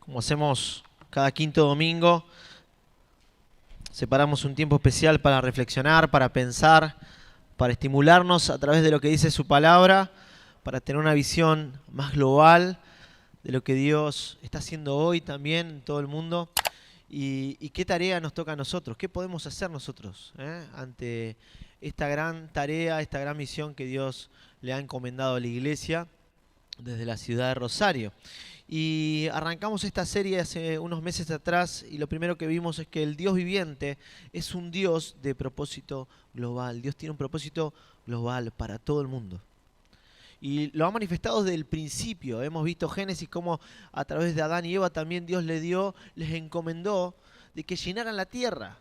Como hacemos cada quinto domingo, separamos un tiempo especial para reflexionar, para pensar, para estimularnos a través de lo que dice su palabra, para tener una visión más global de lo que Dios está haciendo hoy también en todo el mundo y qué tarea nos toca a nosotros, qué podemos hacer nosotros ante esta gran tarea, esta gran misión que Dios le ha encomendado a la iglesia desde la ciudad de Rosario. Y arrancamos esta serie hace unos meses atrás y lo primero que vimos es que el Dios viviente es un Dios de propósito global. Dios tiene un propósito global para todo el mundo. Y lo ha manifestado desde el principio. Hemos visto Génesis cómo a través de Adán y Eva también Dios les encomendó de que llenaran la tierra,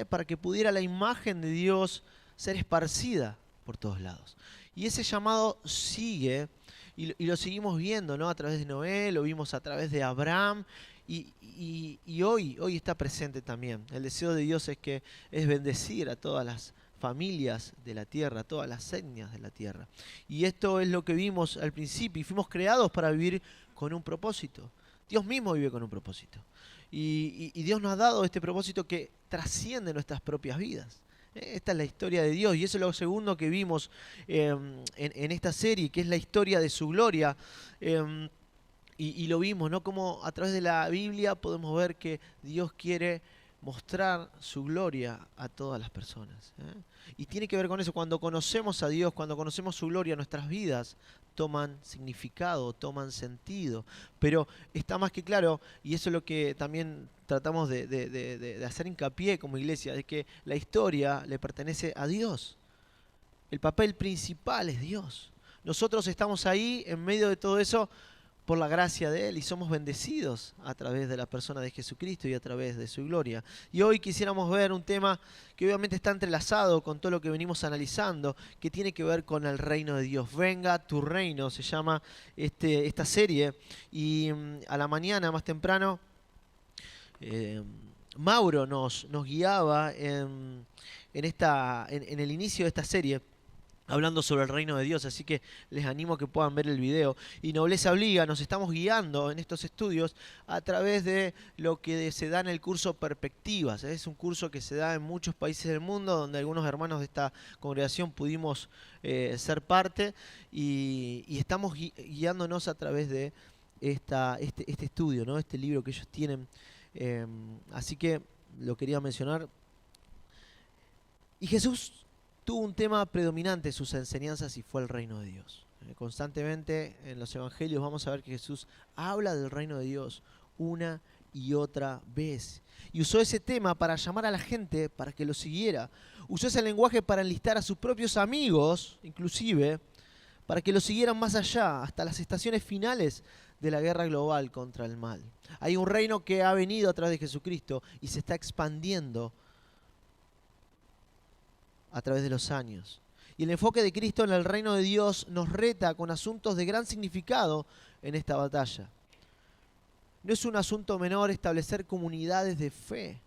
para que pudiera la imagen de Dios ser esparcida por todos lados. Y ese llamado sigue. Y lo seguimos viendo, ¿no? A través de Noé, lo vimos a través de Abraham y hoy está presente también. El deseo de Dios es bendecir a todas las familias de la tierra, a todas las etnias de la tierra. Y esto es lo que vimos al principio y fuimos creados para vivir con un propósito. Dios mismo vive con un propósito. Y Dios nos ha dado este propósito que trasciende nuestras propias vidas. Esta es la historia de Dios y eso es lo segundo que vimos en esta serie, que es la historia de su gloria. Y lo vimos, ¿no? Como a través de la Biblia podemos ver que Dios quiere mostrar su gloria a todas las personas. Y tiene que ver con eso, cuando conocemos a Dios, cuando conocemos su gloria, nuestras vidas toman significado, toman sentido. Pero está más que claro, y eso es lo que también tratamos de hacer hincapié como iglesia, de que la historia le pertenece a Dios. El papel principal es Dios. Nosotros estamos ahí en medio de todo eso por la gracia de Él y somos bendecidos a través de la persona de Jesucristo y a través de su gloria. Y hoy quisiéramos ver un tema que obviamente está entrelazado con todo lo que venimos analizando, que tiene que ver con el reino de Dios. Venga tu reino, se llama esta serie. Y a la mañana, más temprano, Mauro nos guiaba en el inicio de esta serie, hablando sobre el reino de Dios, así que les animo a que puedan ver el video. Y Nobleza Obliga, nos estamos guiando en estos estudios a través de lo que se da en el curso Perspectivas. Es un curso que se da en muchos países del mundo, donde algunos hermanos de esta congregación pudimos ser parte, y estamos guiándonos a través de este estudio, ¿no? Este libro que ellos tienen. Así que lo quería mencionar. Y Jesús tuvo un tema predominante en sus enseñanzas y fue el reino de Dios. Constantemente en los evangelios vamos a ver que Jesús habla del reino de Dios una y otra vez. Y usó ese tema para llamar a la gente para que lo siguiera. Usó ese lenguaje para enlistar a sus propios amigos, inclusive, para que lo siguieran más allá, hasta las estaciones finales de la guerra global contra el mal. Hay un reino que ha venido a través de Jesucristo y se está expandiendo a través de los años. Y el enfoque de Cristo en el reino de Dios nos reta con asuntos de gran significado en esta batalla. No es un asunto menor establecer comunidades de fe,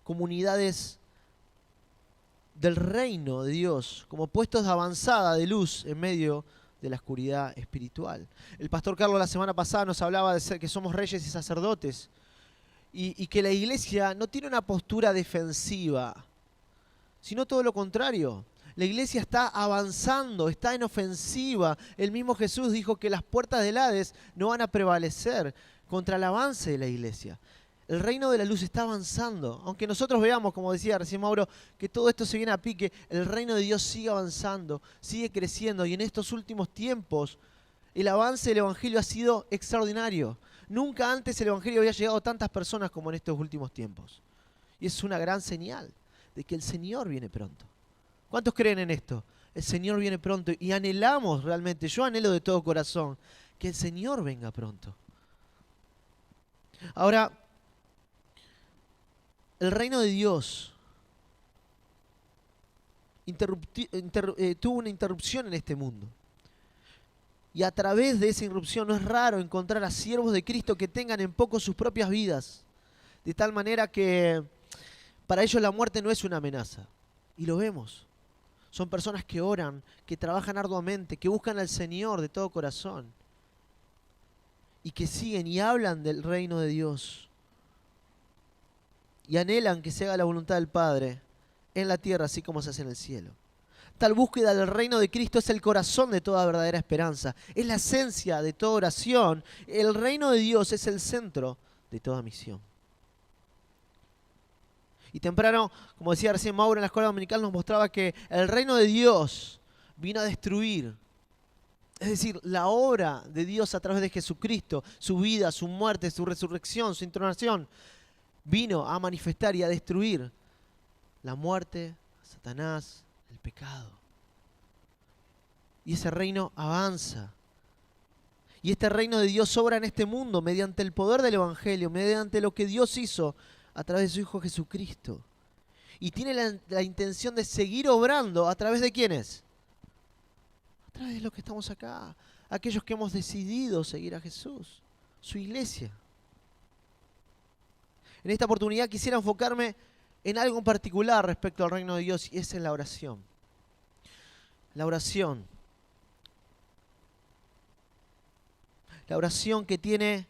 comunidades del reino de Dios, como puestos de avanzada de luz en medio de la oscuridad espiritual. El pastor Carlos la semana pasada nos hablaba de ser que somos reyes y sacerdotes y que la iglesia no tiene una postura defensiva, sino todo lo contrario. La iglesia está avanzando, está en ofensiva. El mismo Jesús dijo que las puertas del Hades no van a prevalecer contra el avance de la iglesia. El reino de la luz está avanzando. Aunque nosotros veamos, como decía recién Mauro, que todo esto se viene a pique, el reino de Dios sigue avanzando, sigue creciendo. Y en estos últimos tiempos, el avance del evangelio ha sido extraordinario. Nunca antes el evangelio había llegado a tantas personas como en estos últimos tiempos. Y es una gran señal de que el Señor viene pronto. ¿Cuántos creen en esto? El Señor viene pronto y anhelamos realmente, yo anhelo de todo corazón, que el Señor venga pronto. Ahora, el reino de Dios tuvo una interrupción en este mundo. Y a través de esa irrupción no es raro encontrar a siervos de Cristo que tengan en poco sus propias vidas. De tal manera que para ellos la muerte no es una amenaza. Y lo vemos. Son personas que oran, que trabajan arduamente, que buscan al Señor de todo corazón. Y que siguen y hablan del reino de Dios y anhelan que se haga la voluntad del Padre en la tierra así como se hace en el cielo. Tal búsqueda del reino de Cristo es el corazón de toda verdadera esperanza, es la esencia de toda oración. El reino de Dios es el centro de toda misión. Y temprano, como decía recién Mauro en la escuela dominical, nos mostraba que el reino de Dios vino a destruir. Es decir, la obra de Dios a través de Jesucristo, su vida, su muerte, su resurrección, su entronación, vino a manifestar y a destruir la muerte, Satanás, el pecado. Y ese reino avanza. Y este reino de Dios obra en este mundo mediante el poder del Evangelio, mediante lo que Dios hizo a través de su Hijo Jesucristo. Y tiene la intención de seguir obrando a través de ¿quiénes? A través de los que estamos acá. Aquellos que hemos decidido seguir a Jesús. Su iglesia. En esta oportunidad quisiera enfocarme en algo en particular respecto al reino de Dios, y es en la oración. La oración. La oración que tiene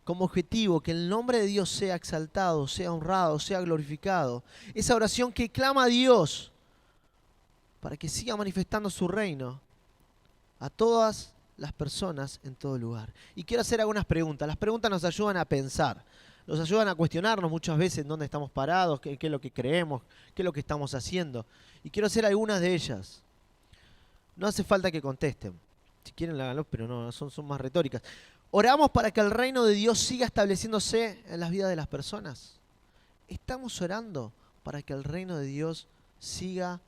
como objetivo que el nombre de Dios sea exaltado, sea honrado, sea glorificado. Esa oración que clama a Dios para que siga manifestando su reino a todas las personas en todo lugar. Y quiero hacer algunas preguntas. Las preguntas nos ayudan a pensar, nos ayudan a cuestionarnos muchas veces en dónde estamos parados, qué es lo que creemos, qué es lo que estamos haciendo. Y quiero hacer algunas de ellas. No hace falta que contesten. Si quieren, háganlo, pero no, son más retóricas. ¿Oramos para que el reino de Dios siga estableciéndose en las vidas de las personas? ¿Estamos orando para que el reino de Dios siga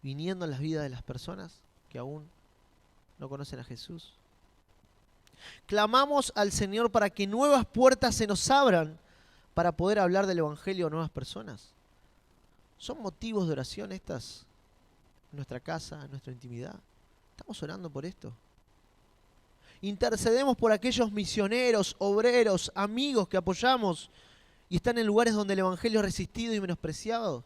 viniendo en las vidas de las personas que aún no conocen a Jesús? ¿Clamamos al Señor para que nuevas puertas se nos abran para poder hablar del Evangelio a nuevas personas? ¿Son motivos de oración estas en nuestra casa, en nuestra intimidad? ¿Estamos orando por esto? ¿Intercedemos por aquellos misioneros, obreros, amigos que apoyamos y están en lugares donde el Evangelio es resistido y menospreciado?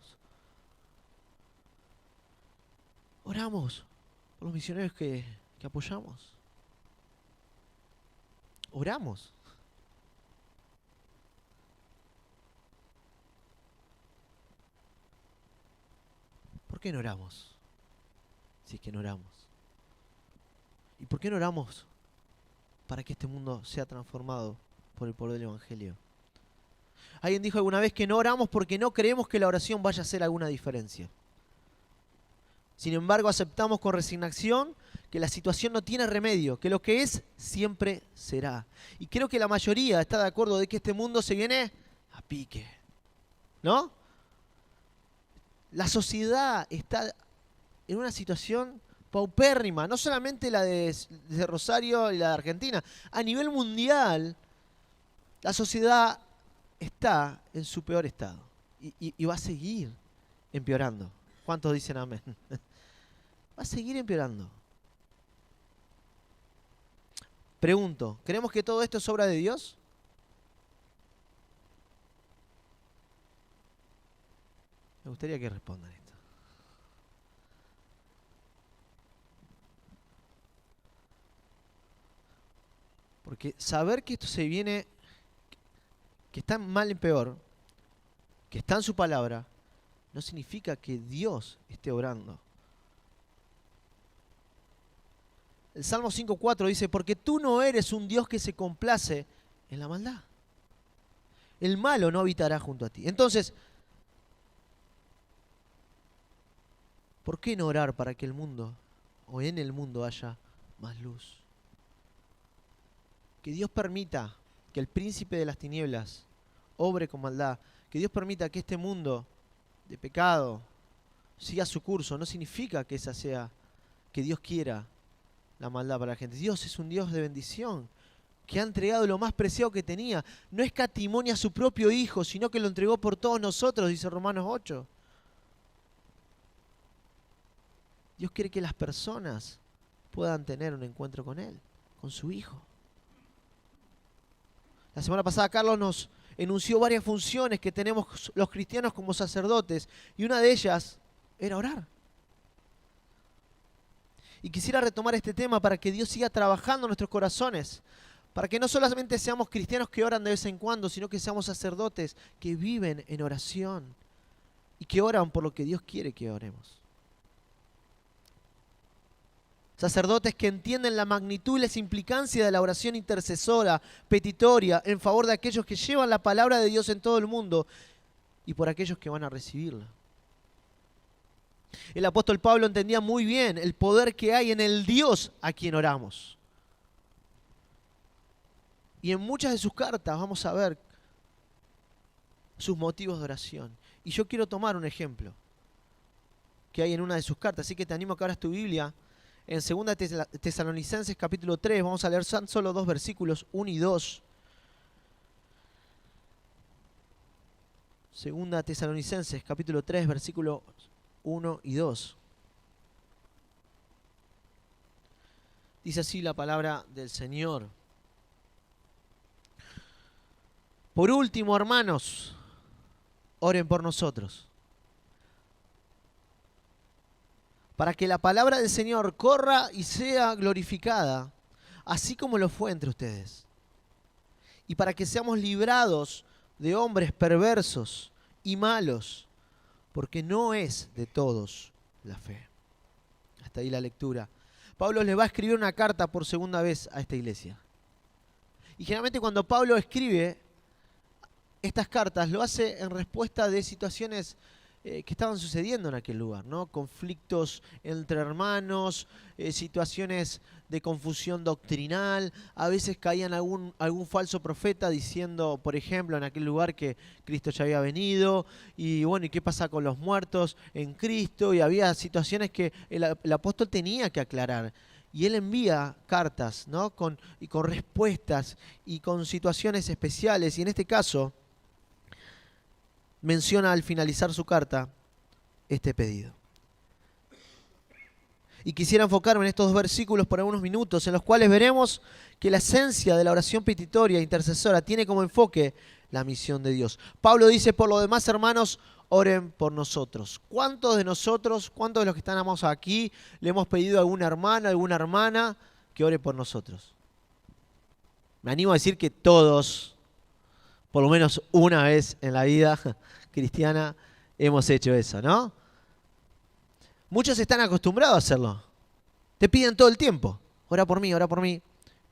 Oramos por los misioneros que apoyamos. Oramos. ¿Por qué no oramos? Si es que no oramos. ¿Y por qué no oramos para que este mundo sea transformado por el poder del Evangelio? Alguien dijo alguna vez que no oramos porque no creemos que la oración vaya a hacer alguna diferencia. Sin embargo, aceptamos con resignación que la situación no tiene remedio, que lo que es siempre será. Y creo que la mayoría está de acuerdo de que este mundo se viene a pique, ¿no? La sociedad está en una situación paupérrima, no solamente la de Rosario y la de Argentina. A nivel mundial, la sociedad está en su peor estado y va a seguir empeorando. ¿Cuántos dicen amén? Va a seguir empeorando. Pregunto, ¿creemos que todo esto es obra de Dios? Me gustaría que respondan esto. Porque saber que esto se viene, que está mal en peor, que está en su palabra, no significa que Dios esté obrando. El Salmo 5:4 dice, porque tú no eres un Dios que se complace en la maldad. El malo no habitará junto a ti. Entonces, ¿por qué no orar para que el mundo, o en el mundo, haya más luz? Que Dios permita que el príncipe de las tinieblas obre con maldad. Que Dios permita que este mundo de pecado siga su curso. No significa que esa sea, que Dios quiera la maldad para la gente. Dios es un Dios de bendición, que ha entregado lo más preciado que tenía. No escatimó a su propio Hijo, sino que lo entregó por todos nosotros, dice Romanos 8. Dios quiere que las personas puedan tener un encuentro con Él, con su Hijo. La semana pasada Carlos nos enunció varias funciones que tenemos los cristianos como sacerdotes, y una de ellas era orar. Y quisiera retomar este tema para que Dios siga trabajando en nuestros corazones, Para que no solamente seamos cristianos que oran de vez en cuando, sino que seamos sacerdotes que viven en oración y que oran por lo que Dios quiere que oremos. Sacerdotes que entienden la magnitud y la implicancia de la oración intercesora, petitoria, en favor de aquellos que llevan la palabra de Dios en todo el mundo y por aquellos que van a recibirla. El apóstol Pablo entendía muy bien el poder que hay en el Dios a quien oramos. Y en muchas de sus cartas vamos a ver sus motivos de oración. Y yo quiero tomar un ejemplo que hay en una de sus cartas, así que te animo a que abras tu Biblia. En 2 Tesalonicenses capítulo 3, vamos a leer solo 2 versículos, 1 y 2. 2 Tesalonicenses capítulo 3, versículos 1 y 2. Dice así la palabra del Señor. Por último, hermanos, oren por nosotros, para que la palabra del Señor corra y sea glorificada, así como lo fue entre ustedes. Y para que seamos librados de hombres perversos y malos, porque no es de todos la fe. Hasta ahí la lectura. Pablo le va a escribir una carta por segunda vez a esta iglesia. Y generalmente cuando Pablo escribe estas cartas, lo hace en respuesta de situaciones que estaban sucediendo en aquel lugar, ¿no? Conflictos entre hermanos, situaciones de confusión doctrinal, a veces caían algún falso profeta diciendo, por ejemplo, en aquel lugar que Cristo ya había venido, y bueno, ¿y qué pasa con los muertos en Cristo? Y había situaciones que el apóstol tenía que aclarar. Y él envía cartas, ¿no? con respuestas y con situaciones especiales, y en este caso menciona al finalizar su carta este pedido. Y quisiera enfocarme en estos 2 versículos por algunos minutos, en los cuales veremos que la esencia de la oración petitoria e intercesora tiene como enfoque la misión de Dios. Pablo dice, por lo demás, hermanos, oren por nosotros. ¿Cuántos de nosotros, cuántos de los que estamos aquí, le hemos pedido a alguna hermana que ore por nosotros? Me animo a decir que todos, por lo menos una vez en la vida cristiana, hemos hecho eso, ¿no? Muchos están acostumbrados a hacerlo. Te piden todo el tiempo. Ora por mí, ora por mí.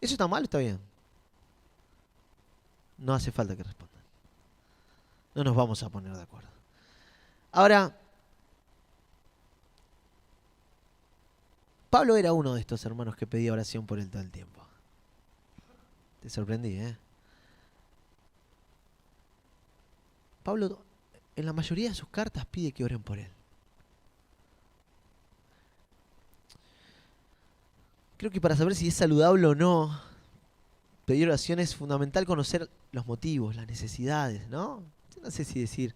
¿Eso está mal o está bien? No hace falta que respondan. No nos vamos a poner de acuerdo. Ahora, Pablo era uno de estos hermanos que pedía oración por él todo el tiempo. Te sorprendí, ¿eh? Pablo, en la mayoría de sus cartas, pide que oren por él. Creo que para saber si es saludable o no pedir oración es fundamental conocer los motivos, las necesidades, ¿no? No sé si decir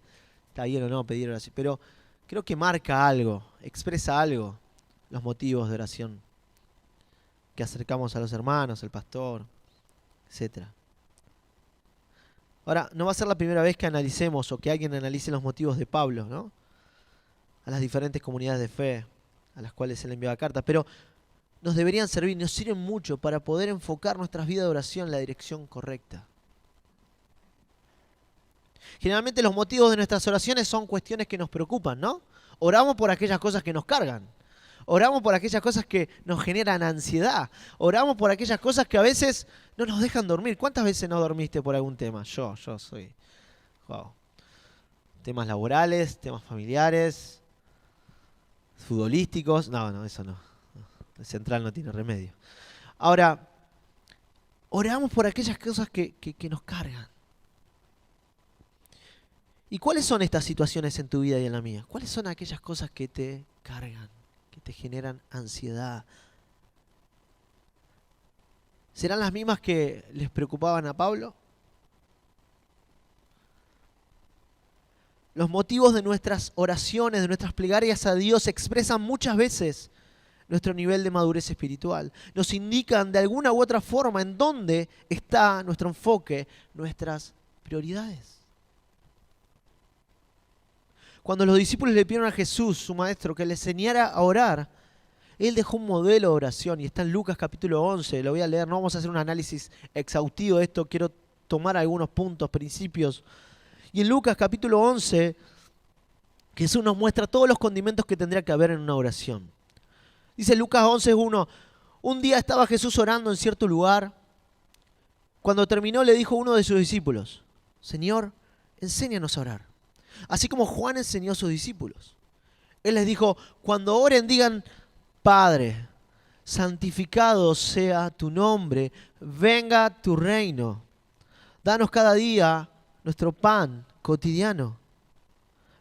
está bien o no pedir oración, pero creo que marca algo, expresa algo, los motivos de oración que acercamos a los hermanos, al pastor, etc. Ahora, no va a ser la primera vez que analicemos o que alguien analice los motivos de Pablo, ¿no? A las diferentes comunidades de fe a las cuales él enviaba cartas, pero nos deberían servir, nos sirven mucho para poder enfocar nuestras vidas de oración en la dirección correcta. Generalmente los motivos de nuestras oraciones son cuestiones que nos preocupan, ¿no? Oramos por aquellas cosas que nos cargan. Oramos por aquellas cosas que nos generan ansiedad. Oramos por aquellas cosas que a veces no nos dejan dormir. ¿Cuántas veces no dormiste por algún tema? Yo soy... Wow. Temas laborales, temas familiares, futbolísticos. No, eso no. El central no tiene remedio. Ahora, oramos por aquellas cosas que nos cargan. ¿Y cuáles son estas situaciones en tu vida y en la mía? ¿Cuáles son aquellas cosas que te cargan, que te generan ansiedad? ¿Serán las mismas que les preocupaban a Pablo? Los motivos de nuestras oraciones, de nuestras plegarias a Dios expresan muchas veces nuestro nivel de madurez espiritual. Nos indican de alguna u otra forma en dónde está nuestro enfoque, nuestras prioridades. Cuando los discípulos le pidieron a Jesús, su maestro, que le enseñara a orar, Él dejó un modelo de oración y está en Lucas capítulo 11. Lo voy a leer, no vamos a hacer un análisis exhaustivo de esto, quiero tomar algunos puntos, principios. Y en Lucas capítulo 11, Jesús nos muestra todos los condimentos que tendría que haber en una oración. Dice Lucas 11:1, un día estaba Jesús orando en cierto lugar. Cuando terminó le dijo a uno de sus discípulos, Señor, enséñanos a orar, así como Juan enseñó a sus discípulos. Él les dijo, cuando oren digan, Padre, santificado sea tu nombre, venga tu reino. Danos cada día nuestro pan cotidiano.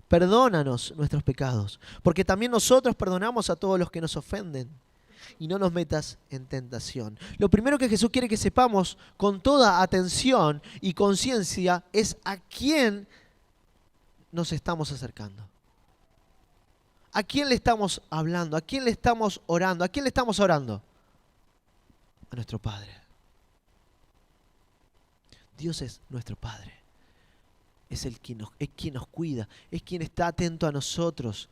Perdónanos nuestros pecados, porque también nosotros perdonamos a todos los que nos ofenden. Y no nos metas en tentación. Lo primero que Jesús quiere que sepamos con toda atención y conciencia es a quién nos estamos acercando. ¿A quién le estamos hablando? ¿A quién le estamos orando? ¿A quién le estamos orando? A nuestro Padre. Dios es nuestro Padre. Es quien nos cuida, es quien está atento a nosotros.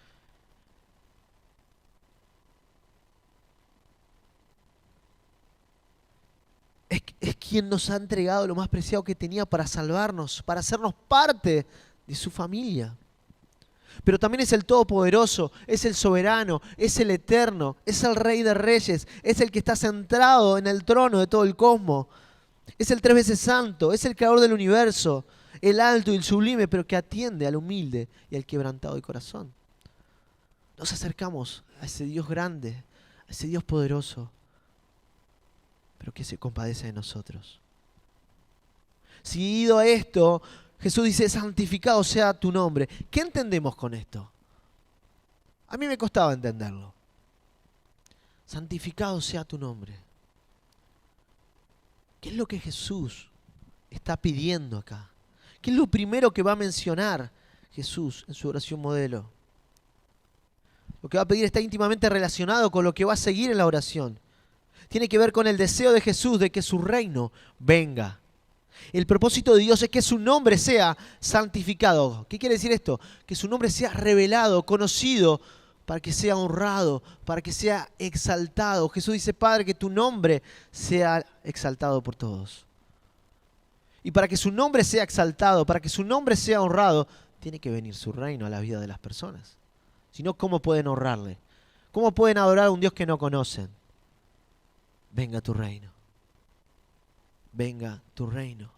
Es quien nos ha entregado lo más preciado que tenía para salvarnos, para hacernos parte de su familia. Pero también es el Todopoderoso, es el Soberano, es el Eterno, es el Rey de Reyes, es el que está centrado en el trono de todo el cosmos. Es el 3 veces santo, es el creador del universo, el alto y el sublime, pero que atiende al humilde y al quebrantado de corazón. Nos acercamos a ese Dios grande, a ese Dios poderoso, pero que se compadece de nosotros. Seguido a esto, Jesús dice, santificado sea tu nombre. ¿Qué entendemos con esto? A mí me costaba entenderlo. Santificado sea tu nombre. ¿Qué es lo que Jesús está pidiendo acá? ¿Qué es lo primero que va a mencionar Jesús en su oración modelo? Lo que va a pedir está íntimamente relacionado con lo que va a seguir en la oración. Tiene que ver con el deseo de Jesús de que su reino venga. El propósito de Dios es que su nombre sea santificado. ¿Qué quiere decir esto? Que su nombre sea revelado, conocido, para que sea honrado, para que sea exaltado. Jesús dice, Padre, que tu nombre sea exaltado por todos. Y para que su nombre sea exaltado, para que su nombre sea honrado, tiene que venir su reino a la vida de las personas. Si no, ¿cómo pueden honrarle? ¿Cómo pueden adorar a un Dios que no conocen? Venga tu reino. Venga tu reino.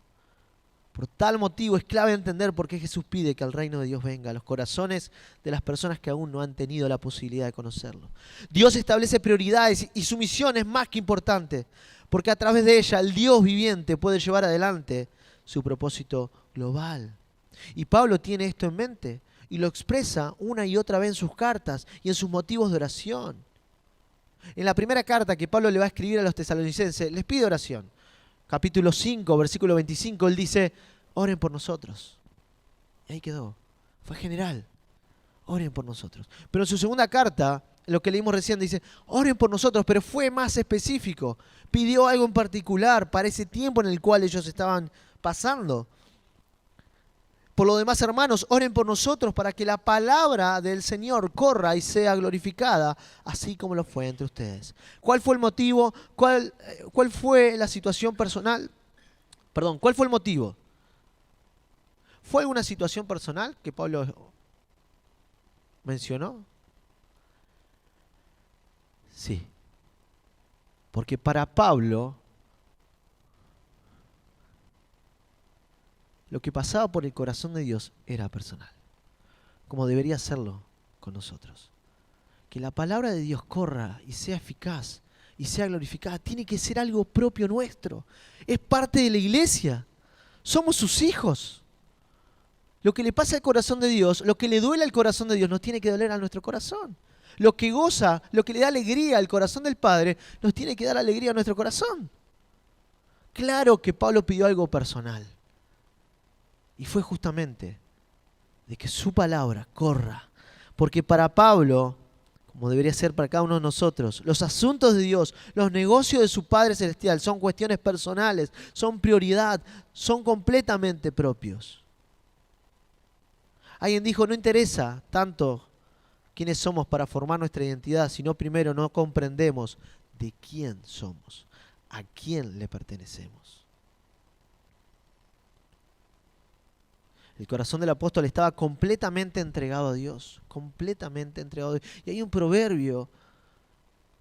Por tal motivo es clave entender por qué Jesús pide que el reino de Dios venga a los corazones de las personas que aún no han tenido la posibilidad de conocerlo. Dios establece prioridades y su misión es más que importante, porque a través de ella el Dios viviente puede llevar adelante su propósito global. Y Pablo tiene esto en mente y lo expresa una y otra vez en sus cartas y en sus motivos de oración. En la primera carta que Pablo le va a escribir a los tesalonicenses, les pide oración. Capítulo 5, versículo 25, él dice, oren por nosotros. Y ahí quedó. Fue general. Oren por nosotros. Pero en su segunda carta, lo que leímos recién, dice, oren por nosotros, pero fue más específico. Pidió algo en particular para ese tiempo en el cual ellos estaban pasando. Por lo demás, hermanos, oren por nosotros para que la palabra del Señor corra y sea glorificada, así como lo fue entre ustedes. ¿Cuál fue el motivo? ¿Cuál fue la situación personal? Perdón, ¿cuál fue el motivo? ¿Fue alguna situación personal que Pablo mencionó? Sí. Porque para Pablo, lo que pasaba por el corazón de Dios era personal, como debería serlo con nosotros. Que la palabra de Dios corra y sea eficaz y sea glorificada, tiene que ser algo propio nuestro. Es parte de la iglesia. Somos sus hijos. Lo que le pasa al corazón de Dios, lo que le duele al corazón de Dios, nos tiene que doler a nuestro corazón. Lo que goza, lo que le da alegría al corazón del Padre, nos tiene que dar alegría a nuestro corazón. Claro que Pablo pidió algo personal. Y fue justamente de que su palabra corra. Porque para Pablo, como debería ser para cada uno de nosotros, los asuntos de Dios, los negocios de su Padre Celestial son cuestiones personales, son prioridad, son completamente propios. Alguien dijo, no interesa tanto quiénes somos para formar nuestra identidad, sino primero no comprendemos de quién somos, a quién le pertenecemos. El corazón del apóstol estaba completamente entregado a Dios, completamente entregado a Dios. Y hay un proverbio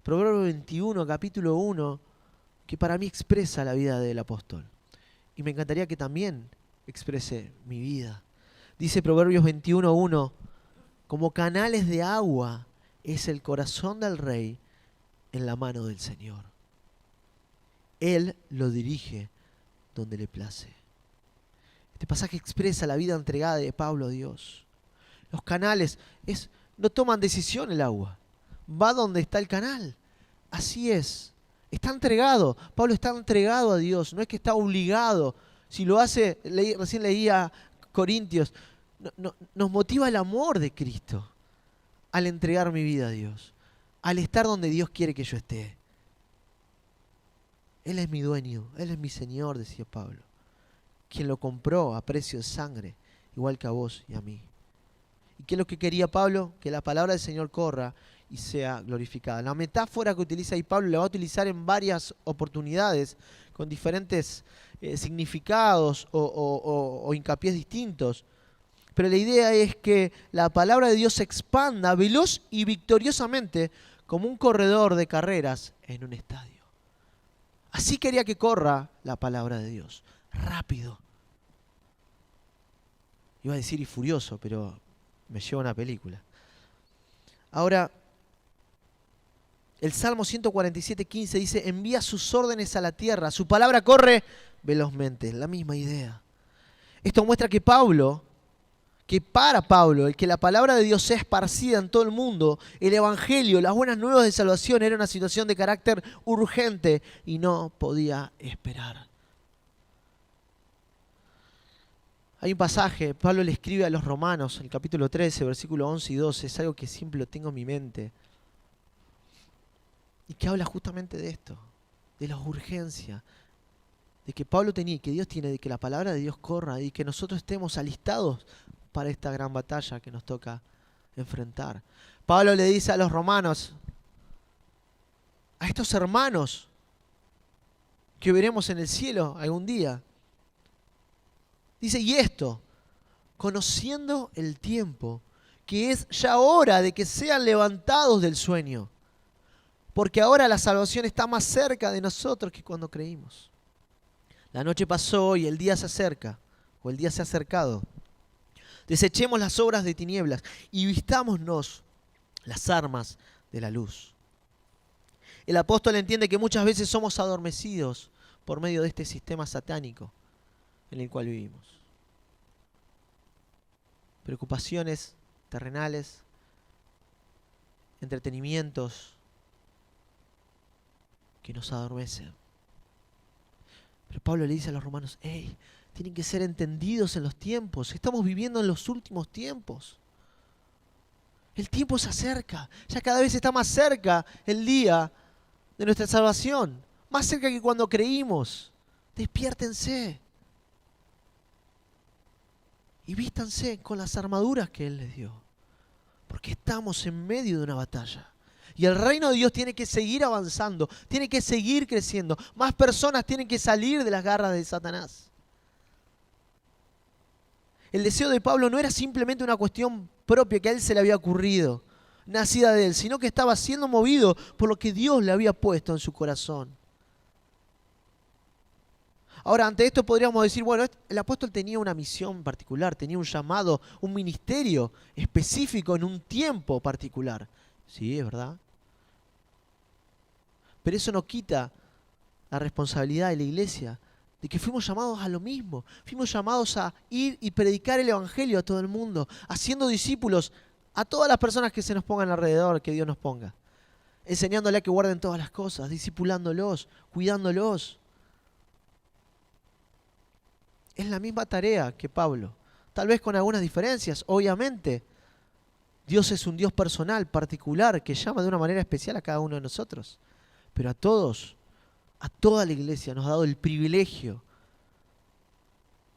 21, capítulo 1, que para mí expresa la vida del apóstol. Y me encantaría que también exprese mi vida. Dice Proverbios 21:1, como canales de agua es el corazón del rey en la mano del Señor. Él lo dirige donde le place. Este pasaje expresa la vida entregada de Pablo a Dios. Los canales no toman decisión el agua, va donde está el canal. Así es, está entregado. Pablo está entregado a Dios, no es que está obligado. Si lo hace, recién leía Corintios, nos motiva el amor de Cristo al entregar mi vida a Dios, al estar donde Dios quiere que yo esté. Él es mi dueño, Él es mi Señor, decía Pablo, quien lo compró a precio de sangre, igual que a vos y a mí. ¿Y qué es lo que quería Pablo? Que la palabra del Señor corra y sea glorificada. La metáfora que utiliza ahí Pablo la va a utilizar en varias oportunidades, con diferentes significados o hincapiés distintos. Pero la idea es que la palabra de Dios se expanda veloz y victoriosamente como un corredor de carreras en un estadio. Así quería que corra la palabra de Dios, rápido. Iba a decir y furioso, pero me lleva a una película. Ahora, el Salmo 147:15 dice, envía sus órdenes a la tierra, su palabra corre velozmente. La misma idea. Esto muestra que para Pablo, el que la palabra de Dios sea esparcida en todo el mundo, el evangelio, las buenas nuevas de salvación era una situación de carácter urgente y no podía esperar. Hay un pasaje, Pablo le escribe a los romanos, en el capítulo 13, versículo 11 y 12, es algo que siempre lo tengo en mi mente, y que habla justamente de esto, de la urgencia, de que Pablo tenía, que Dios tiene, de que la palabra de Dios corra y que nosotros estemos alistados para esta gran batalla que nos toca enfrentar. Pablo le dice a los romanos, a estos hermanos que veremos en el cielo algún día, dice, y esto, conociendo el tiempo, que es ya hora de que sean levantados del sueño, porque ahora la salvación está más cerca de nosotros que cuando creímos. La noche pasó y el día se acerca, o el día se ha acercado. Desechemos las obras de tinieblas y vistámonos las armas de la luz. El apóstol entiende que muchas veces somos adormecidos por medio de este sistema satánico en el cual vivimos. Preocupaciones terrenales, entretenimientos que nos adormecen. Pero Pablo le dice a los romanos, hey, tienen que ser entendidos en los tiempos. Estamos viviendo en los últimos tiempos. El tiempo se acerca. Ya cada vez está más cerca el día de nuestra salvación. Más cerca que cuando creímos. Despiértense. Y vístanse con las armaduras que Él les dio. Porque estamos en medio de una batalla. Y el reino de Dios tiene que seguir avanzando. Tiene que seguir creciendo. Más personas tienen que salir de las garras de Satanás. El deseo de Pablo no era simplemente una cuestión propia que a él se le había ocurrido, nacida de él, sino que estaba siendo movido por lo que Dios le había puesto en su corazón. Ahora, ante esto podríamos decir, bueno, el apóstol tenía una misión particular, tenía un llamado, un ministerio específico en un tiempo particular. Sí, es verdad. Pero eso no quita la responsabilidad de la iglesia, de que fuimos llamados a lo mismo. Fuimos llamados a ir y predicar el evangelio a todo el mundo, haciendo discípulos a todas las personas que se nos pongan alrededor, que Dios nos ponga. Enseñándole a que guarden todas las cosas, discipulándolos, cuidándolos. Es la misma tarea que Pablo, tal vez con algunas diferencias, obviamente. Dios es un Dios personal, particular, que llama de una manera especial a cada uno de nosotros. Pero a todos, a toda la iglesia nos ha dado el privilegio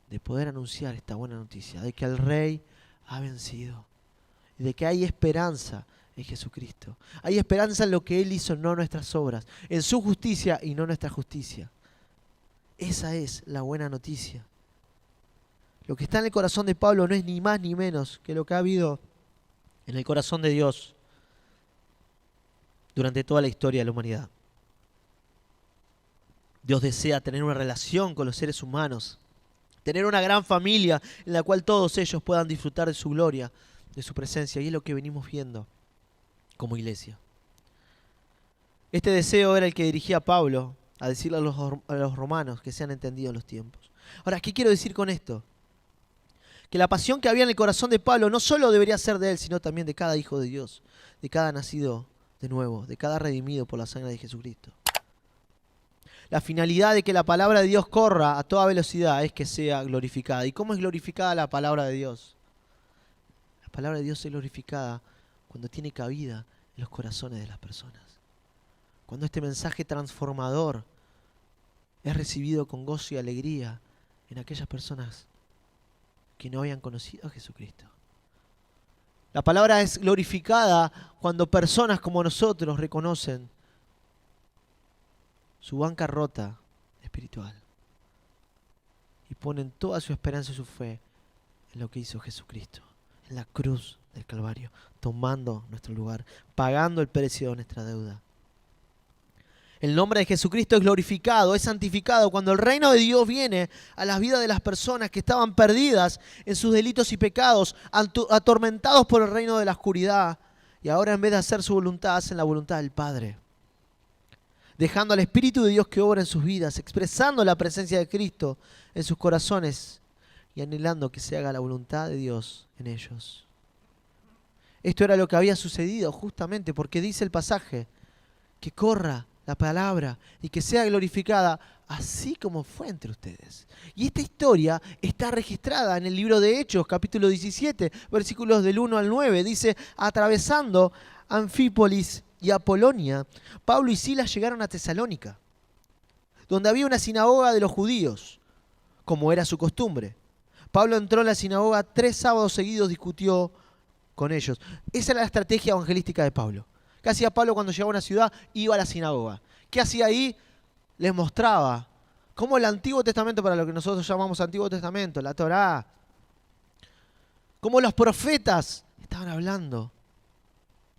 de poder anunciar esta buena noticia, de que el Rey ha vencido, y de que hay esperanza en Jesucristo. Hay esperanza en lo que Él hizo, no nuestras obras, en su justicia y no nuestra justicia. Esa es la buena noticia. Lo que está en el corazón de Pablo no es ni más ni menos que lo que ha habido en el corazón de Dios durante toda la historia de la humanidad. Dios desea tener una relación con los seres humanos, tener una gran familia en la cual todos ellos puedan disfrutar de su gloria, de su presencia, y es lo que venimos viendo como iglesia. Este deseo era el que dirigía a Pablo a decirle a los romanos que sean entendidos los tiempos. Ahora, ¿qué quiero decir con esto? Que la pasión que había en el corazón de Pablo no solo debería ser de él, sino también de cada hijo de Dios, de cada nacido de nuevo, de cada redimido por la sangre de Jesucristo. La finalidad de que la palabra de Dios corra a toda velocidad es que sea glorificada. ¿Y cómo es glorificada la palabra de Dios? La palabra de Dios es glorificada cuando tiene cabida en los corazones de las personas. Cuando este mensaje transformador es recibido con gozo y alegría en aquellas personas que no habían conocido a Jesucristo. La palabra es glorificada cuando personas como nosotros reconocen su bancarrota espiritual y ponen toda su esperanza y su fe en lo que hizo Jesucristo, en la cruz del Calvario, tomando nuestro lugar, pagando el precio de nuestra deuda. El nombre de Jesucristo es glorificado, es santificado cuando el reino de Dios viene a las vidas de las personas que estaban perdidas en sus delitos y pecados, atormentados por el reino de la oscuridad, y ahora en vez de hacer su voluntad, hacen la voluntad del Padre, dejando al Espíritu de Dios que obra en sus vidas, expresando la presencia de Cristo en sus corazones y anhelando que se haga la voluntad de Dios en ellos. Esto era lo que había sucedido justamente porque dice el pasaje que corra la palabra y que sea glorificada así como fue entre ustedes. Y esta historia está registrada en el libro de Hechos, capítulo 17, versículos del 1 al 9. Dice, atravesando Anfípolis y Apolonia, Pablo y Silas llegaron a Tesalónica, donde había una sinagoga de los judíos, como era su costumbre. Pablo entró en la sinagoga 3 sábados seguidos, discutió con ellos. Esa era la estrategia evangelística de Pablo. ¿Qué hacía Pablo cuando llegaba a una ciudad? Iba a la sinagoga. ¿Qué hacía ahí? Les mostraba cómo el Antiguo Testamento, para lo que nosotros llamamos Antiguo Testamento, la Torá, cómo los profetas estaban hablando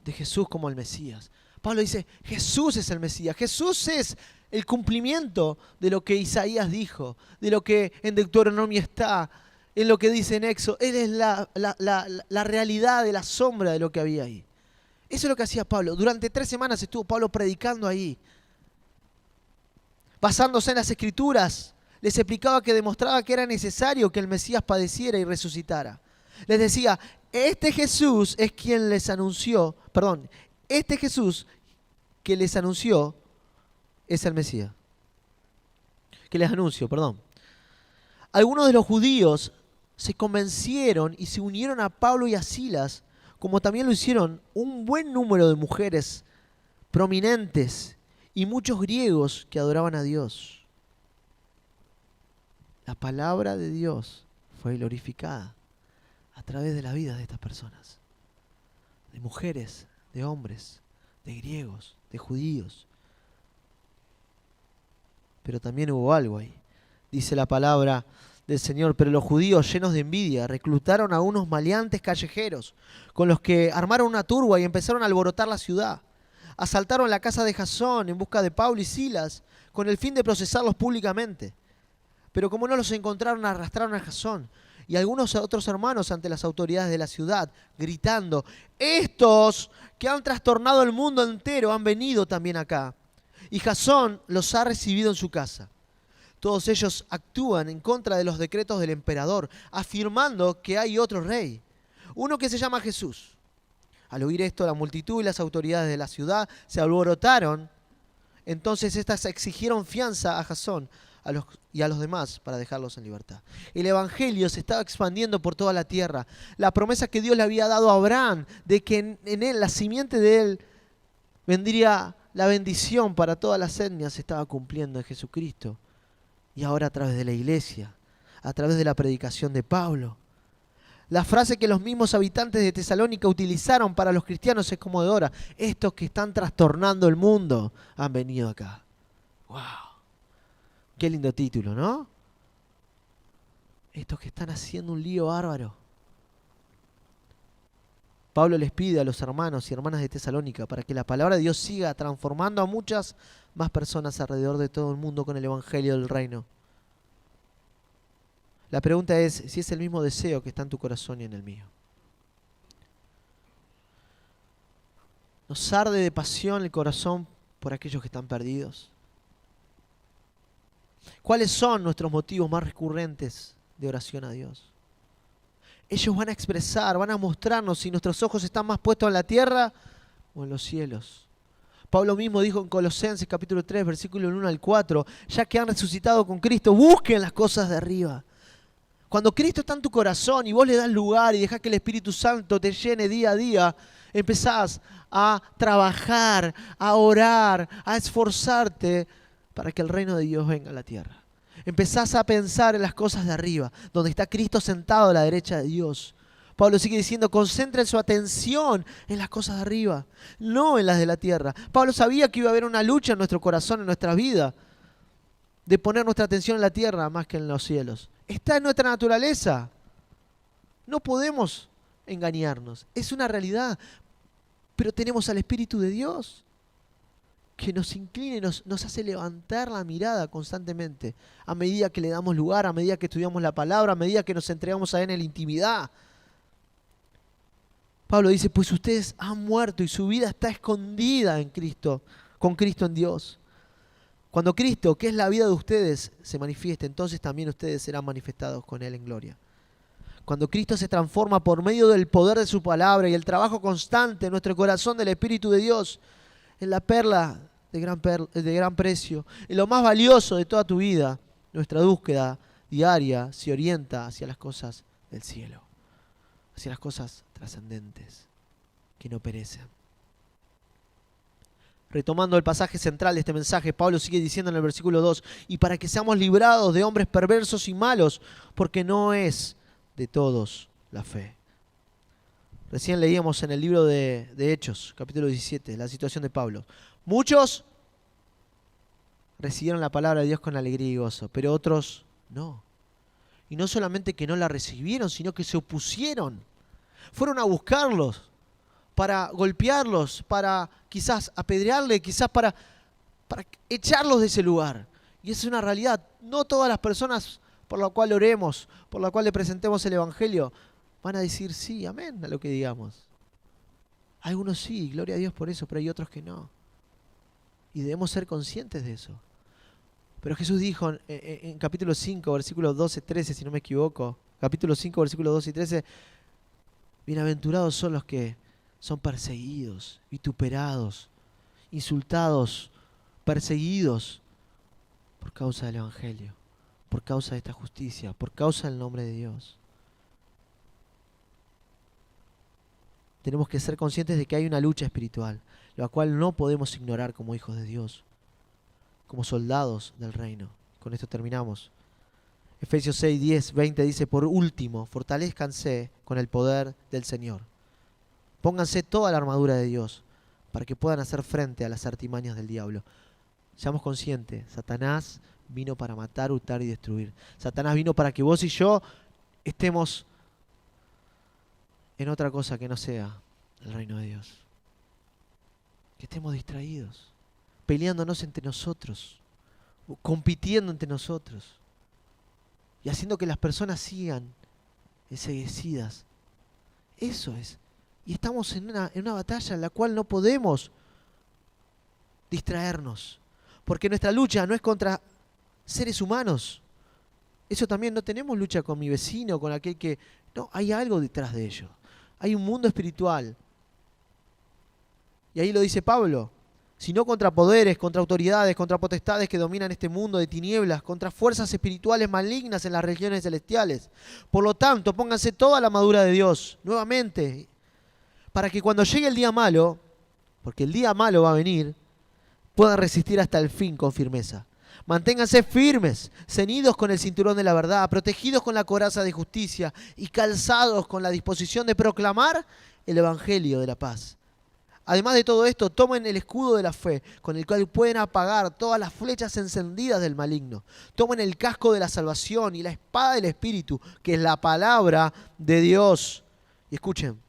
de Jesús como el Mesías. Pablo dice, Jesús es el Mesías, Jesús es el cumplimiento de lo que Isaías dijo, de lo que en Deuteronomio está, en lo que dice en Éxodo. Él es la realidad de la sombra de lo que había ahí. Eso es lo que hacía Pablo. Durante 3 semanas estuvo Pablo predicando ahí. Basándose en las Escrituras, les explicaba que demostraba que era necesario que el Mesías padeciera y resucitara. Les decía, este Jesús es quien les anunció, este Jesús que les anunció es el Mesías. Que les anunció, Algunos de los judíos se convencieron y se unieron a Pablo y a Silas, como también lo hicieron un buen número de mujeres prominentes y muchos griegos que adoraban a Dios. La palabra de Dios fue glorificada a través de la vida de estas personas, de mujeres, de hombres, de griegos, de judíos. Pero también hubo algo ahí. Dice la palabra del Señor, pero los judíos, llenos de envidia, reclutaron a unos maleantes callejeros con los que armaron una turba y empezaron a alborotar la ciudad. Asaltaron la casa de Jasón en busca de Pablo y Silas con el fin de procesarlos públicamente. Pero como no los encontraron, arrastraron a Jasón y algunos otros hermanos ante las autoridades de la ciudad, gritando, estos que han trastornado el mundo entero han venido también acá. Y Jasón los ha recibido en su casa. Todos ellos actúan en contra de los decretos del emperador, afirmando que hay otro rey, uno que se llama Jesús. Al oír esto, la multitud y las autoridades de la ciudad se alborotaron. Entonces estas exigieron fianza a Jasón y a los demás para dejarlos en libertad. El evangelio se estaba expandiendo por toda la tierra. La promesa que Dios le había dado a Abraham de que en él, la simiente de él, vendría la bendición para todas las etnias, se estaba cumpliendo en Jesucristo. Y ahora a través de la iglesia, a través de la predicación de Pablo. La frase que los mismos habitantes de Tesalónica utilizaron para los cristianos es conmovedora. Estos que están trastornando el mundo han venido acá. ¡Wow! Qué lindo título, ¿no? Estos que están haciendo un lío bárbaro. Pablo les pide a los hermanos y hermanas de Tesalónica para que la palabra de Dios siga transformando a muchas más personas alrededor de todo el mundo con el evangelio del reino. La pregunta es si es el mismo deseo que está en tu corazón y en el mío. ¿Nos arde de pasión el corazón por aquellos que están perdidos? ¿Cuáles son nuestros motivos más recurrentes de oración a Dios? Ellos van a expresar, van a mostrarnos si nuestros ojos están más puestos en la tierra o en los cielos. Pablo mismo dijo en Colosenses capítulo 3, versículo 1 al 4, ya que han resucitado con Cristo, busquen las cosas de arriba. Cuando Cristo está en tu corazón y vos le das lugar y dejás que el Espíritu Santo te llene día a día, empezás a trabajar, a orar, a esforzarte para que el reino de Dios venga a la tierra. Empezás a pensar en las cosas de arriba, donde está Cristo sentado a la derecha de Dios. Pablo sigue diciendo, concentren su atención en las cosas de arriba, no en las de la tierra. Pablo sabía que iba a haber una lucha en nuestro corazón, en nuestra vida, de poner nuestra atención en la tierra más que en los cielos. Está en nuestra naturaleza. No podemos engañarnos. Es una realidad. Pero tenemos al Espíritu de Dios que nos inclina y nos hace levantar la mirada constantemente, a medida que le damos lugar, a medida que estudiamos la palabra, a medida que nos entregamos a Él en la intimidad. Pablo dice, pues ustedes han muerto y su vida está escondida en Cristo, con Cristo en Dios. Cuando Cristo, que es la vida de ustedes, se manifieste, entonces también ustedes serán manifestados con Él en gloria. Cuando Cristo se transforma por medio del poder de su palabra y el trabajo constante en nuestro corazón del Espíritu de Dios, en la perla de gran precio, en lo más valioso de toda tu vida, nuestra búsqueda diaria se orienta hacia las cosas del cielo, hacia las cosas trascendentes, que no perecen. Retomando el pasaje central de este mensaje, Pablo sigue diciendo en el versículo 2, y para que seamos librados de hombres perversos y malos, porque no es de todos la fe. Recién leíamos en el libro de Hechos, capítulo 17, la situación de Pablo. Muchos recibieron la palabra de Dios con alegría y gozo, pero otros no. Y no solamente que no la recibieron, sino que se opusieron. Fueron a buscarlos para golpearlos, para quizás apedrearle, quizás para echarlos de ese lugar. Y esa es una realidad. No todas las personas por las cuales oremos, por las cuales le presentemos el Evangelio, van a decir sí, amén, a lo que digamos. Algunos sí, gloria a Dios por eso, pero hay otros que no. Y debemos ser conscientes de eso. Pero Jesús dijo en capítulo 5, versículos 12, 13, si no me equivoco, capítulo 5, versículos 12 y 13, bienaventurados son los que son perseguidos, vituperados, insultados, perseguidos por causa del Evangelio, por causa de esta justicia, por causa del nombre de Dios. Tenemos que ser conscientes de que hay una lucha espiritual, la cual no podemos ignorar como hijos de Dios, como soldados del reino. Con esto terminamos. Efesios 6, 10, 20 dice, por último, fortalezcanse con el poder del Señor. Pónganse toda la armadura de Dios para que puedan hacer frente a las artimañas del diablo. Seamos conscientes, Satanás vino para matar, hurtar y destruir. Satanás vino para que vos y yo estemos en otra cosa que no sea el reino de Dios. Que estemos distraídos, peleándonos entre nosotros, compitiendo entre nosotros y haciendo que las personas sigan enceguecidas. Eso es. Y estamos en una batalla en la cual no podemos distraernos, porque nuestra lucha no es contra seres humanos. Eso también, no tenemos lucha con mi vecino, con aquel que... No, hay algo detrás de ello. Hay un mundo espiritual. Y ahí lo dice Pablo, sino contra poderes, contra autoridades, contra potestades que dominan este mundo de tinieblas, contra fuerzas espirituales malignas en las regiones celestiales. Por lo tanto, pónganse toda la armadura de Dios, nuevamente, para que cuando llegue el día malo, porque el día malo va a venir, puedan resistir hasta el fin con firmeza. Manténganse firmes, ceñidos con el cinturón de la verdad, protegidos con la coraza de justicia y calzados con la disposición de proclamar el evangelio de la paz. Además de todo esto, tomen el escudo de la fe, con el cual pueden apagar todas las flechas encendidas del maligno. Tomen el casco de la salvación y la espada del Espíritu, que es la palabra de Dios. Y escuchen,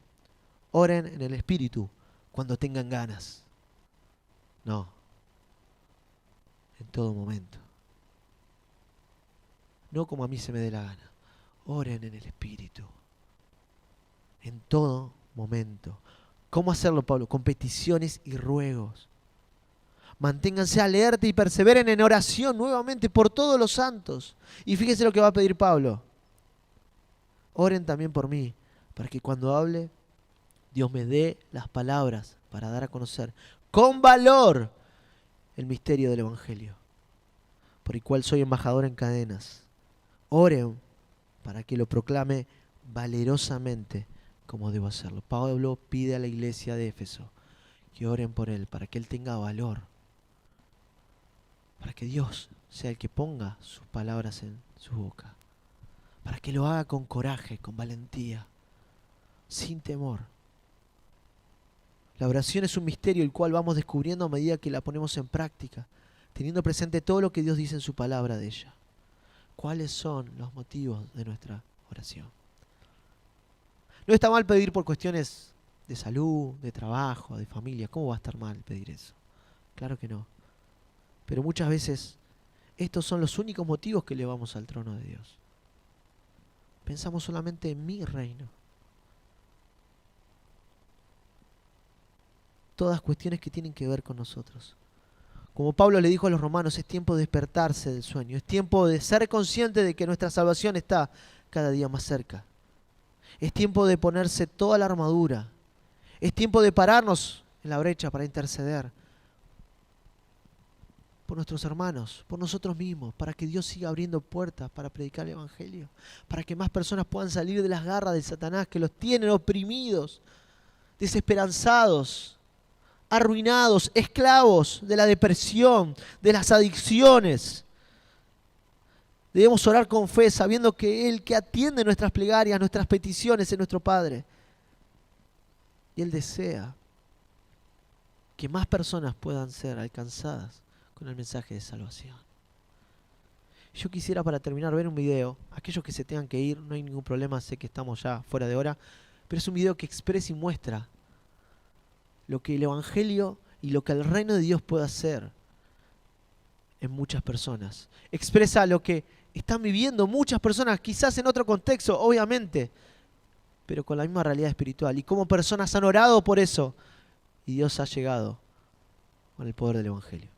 oren en el Espíritu cuando tengan ganas. No, en todo momento. No como a mí se me dé la gana. Oren en el Espíritu. En todo momento. ¿Cómo hacerlo, Pablo? Con peticiones y ruegos. Manténganse alerta y perseveren en oración nuevamente por todos los santos. Y fíjense lo que va a pedir Pablo. Oren también por mí, para que cuando hable, Dios me dé las palabras para dar a conocer con valor el misterio del Evangelio, por el cual soy embajador en cadenas. Oren para que lo proclame valerosamente como debo hacerlo. Pablo pide a la iglesia de Éfeso que oren por él, para que él tenga valor, para que Dios sea el que ponga sus palabras en su boca, para que lo haga con coraje, con valentía, sin temor. La oración es un misterio el cual vamos descubriendo a medida que la ponemos en práctica, teniendo presente todo lo que Dios dice en su palabra de ella. ¿Cuáles son los motivos de nuestra oración? No está mal pedir por cuestiones de salud, de trabajo, de familia. ¿Cómo va a estar mal pedir eso? Claro que no. Pero muchas veces estos son los únicos motivos que elevamos al trono de Dios. Pensamos solamente en mi reino. Todas cuestiones que tienen que ver con nosotros. Como Pablo le dijo a los romanos, es tiempo de despertarse del sueño. Es tiempo de ser consciente de que nuestra salvación está cada día más cerca. Es tiempo de ponerse toda la armadura. Es tiempo de pararnos en la brecha para interceder por nuestros hermanos, por nosotros mismos, para que Dios siga abriendo puertas para predicar el Evangelio, para que más personas puedan salir de las garras de Satanás que los tienen oprimidos, desesperanzados, arruinados, esclavos de la depresión, de las adicciones. Debemos orar con fe, sabiendo que Él que atiende nuestras plegarias, nuestras peticiones, es nuestro Padre. Y Él desea que más personas puedan ser alcanzadas con el mensaje de salvación. Yo quisiera, para terminar, ver un video. Aquellos que se tengan que ir, no hay ningún problema, sé que estamos ya fuera de hora, pero es un video que expresa y muestra lo que el Evangelio y lo que el reino de Dios puede hacer en muchas personas. Expresa lo que están viviendo muchas personas, quizás en otro contexto, obviamente, pero con la misma realidad espiritual. Y cómo personas han orado por eso y Dios ha llegado con el poder del Evangelio.